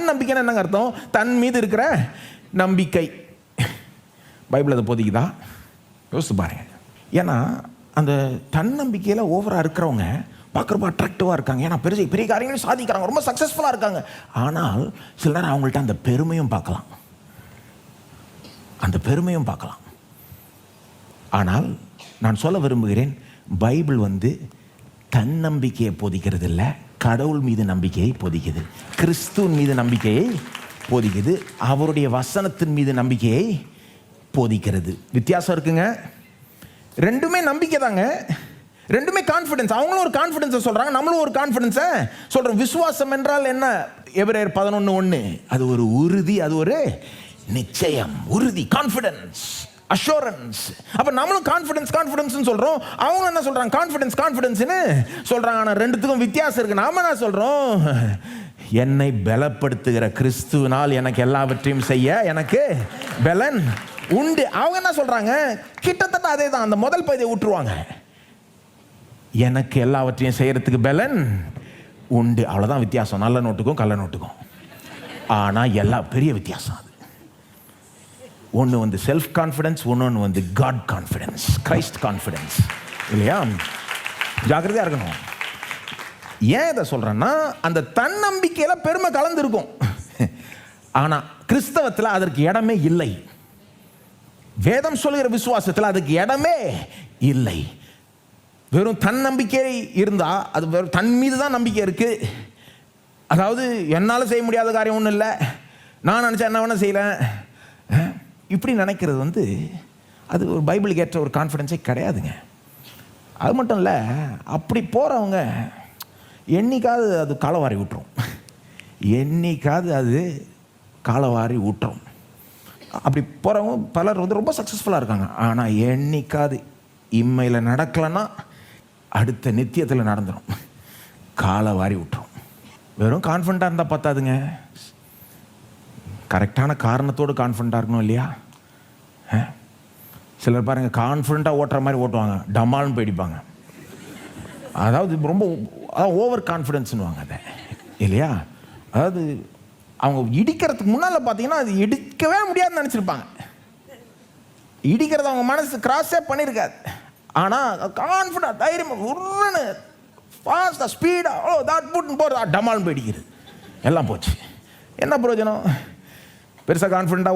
தன்னம்பிக்கைன்னு என்னங்க அர்த்தம்? தன் மீது இருக்கிற நம்பிக்கை. பைபிள் அதை போதிக்குதா? யோசிச்சு பாருங்க. ஏன்னா அந்த தன்னம்பிக்கையில் ஓவராக இருக்கிறவங்க பார்க்குறப்ப அட்ராக்டிவாக இருக்காங்க. ஏன்னா பெரிய பெரிய காரியங்களும் சாதிக்கிறாங்க, ரொம்ப சக்ஸஸ்ஃபுல்லாக இருக்காங்க. ஆனால் சில நேரம் அவங்கள்ட்ட அந்த பெருமையும் பார்க்கலாம், அந்த பெருமையும் பார்க்கலாம். ஆனால் நான் சொல்ல விரும்புகிறேன், பைபிள் தன்னம்பிக்கையை போதிக்கிறது இல்லை, கடவுள் மீது நம்பிக்கையை போதிக்குது, கிறிஸ்துவின் மீது நம்பிக்கையை போதிக்குது, அவருடைய வசனத்தின் மீது நம்பிக்கையை போதிக்கிறது. வித்தியாசம் இருக்குங்க. ரெண்டுமே நம்பிக்கை தாங்க, ரெண்டுமே கான்ஃபிடன்ஸ். அவங்களும் ஒரு கான்ஃபிடன்ஸை சொல்றாங்க, நம்மளும் ஒரு கான்ஃபிடன்ஸை சொல்றோம். விசுவாசம் என்றால் என்ன? எபிரேயர் 11:1, அது ஒரு உறுதி, அது ஒரு நிச்சயம், உறுதி, கான்ஃபிடன்ஸ், அஷூரன்ஸ். அப்ப நம்மளும் கான்ஃபிடன்ஸ் சொல்றோம், அவங்க என்ன சொல்றாங்க? கான்ஃபிடன்ஸ்னு சொல்றாங்க. ஆனா ரெண்டுத்துக்கும் வித்தியாசம் இருக்கு. நாம என்ன சொல்றோம்? என்னை பலப்படுத்துகிற கிறிஸ்துவினால் எனக்கு எல்லாவற்றையும் செய்ய எனக்கு பலன் உண்டு. அவங்க என்ன சொல்றாங்க? கிட்டத்தட்ட அதே தான். அந்த முதல் பகுதியை விட்டுருவாங்க, எனக்கு எல்லாவற்றையும் செய்யறதுக்கு பலன் உண்டு. அவ்வளவுதான் வித்தியாசம், நல்ல நோட்டுக்கும் கள்ள நோட்டுக்கும். ஆனா பெரிய வித்தியாசம். அது ஒன்று செல்ஃப் கான்ஃபிடன்ஸ், ஒன்று காட் கான்ஃபிடன்ஸ், கிரைஸ்ட் கான்ஃபிடன்ஸ், இல்லையா? ஜாக்கிரதையா இருக்கணும். ஏன் இதை சொல்றேன்னா, அந்த தன்னம்பிக்கையில பெருமை கலந்து இருக்கும். ஆனா கிறிஸ்தவத்தில் அதற்கு இடமே இல்லை. வேதம் சொல்லுகிற விசுவாசத்தில் அதுக்கு இடமே இல்லை. வெறும் தன்னம்பிக்கை இருந்தா அது வெறும் தன் மீது தான் நம்பிக்கை இருக்கு. அதாவது என்னால் செய்ய முடியாத காரியம் ஒன்றும் இல்லை, நான் நினச்சா என்ன வேணா செய்யல, இப்படி நினைக்கிறது அது ஒரு பைபிளுக்கு ஏற்ற ஒரு கான்ஃபிடன்ஸே கிடையாதுங்க. அது மட்டும் இல்லை, அப்படி போகிறவங்க என்னைக்காவது அது காலவாரி விட்டுரும், என்னைக்காவது அது காலவாரி விட்டுரும். அப்படி போகிறவங்க பலர் ரொம்ப சக்ஸஸ்ஃபுல்லாக இருக்காங்க. ஆனால் என்னைக்காவது இம்மையில் நடக்கலைன்னா அடுத்த நித்தியத்தில் நடந்துடும், காலவாரி விட்டுரும். வெறும் கான்ஃபிடண்ட்டாக இருந்தால் பத்தாதுங்க, கரெக்டான காரணத்தோடு கான்ஃபிடண்ட்டாக இருக்கணும், இல்லையா? சிலர் பாருங்க, கான்ஃபிடண்ட்டாக ஓட்டுற மாதிரி ஓட்டுவாங்க, டமால்னு போயிடிப்பாங்க. அதாவது ரொம்ப ஓவர் கான்ஃபிடன்ஸ்னுவாங்க அதை, இல்லையா? அதாவது அவங்க இடிக்கிறதுக்கு முன்னால் பார்த்தீங்கன்னா அது இடிக்கவே முடியாதுன்னு நினச்சிருப்பாங்க. இடிக்கிறது அவங்க மனசு கிராஸே பண்ணியிருக்காது. ஆனால் கான்ஃபிடன்ட், தைரியம், உருன்னு ஃபாஸ்ட்டாக ஸ்பீடாக தாட் புட்னு போகிறது, டமால்னு போய் இடிக்கிறது, எல்லாம் போச்சு. என்ன பிரயோஜனம்? பெருசாக கான்ஃபிடண்ட்டாக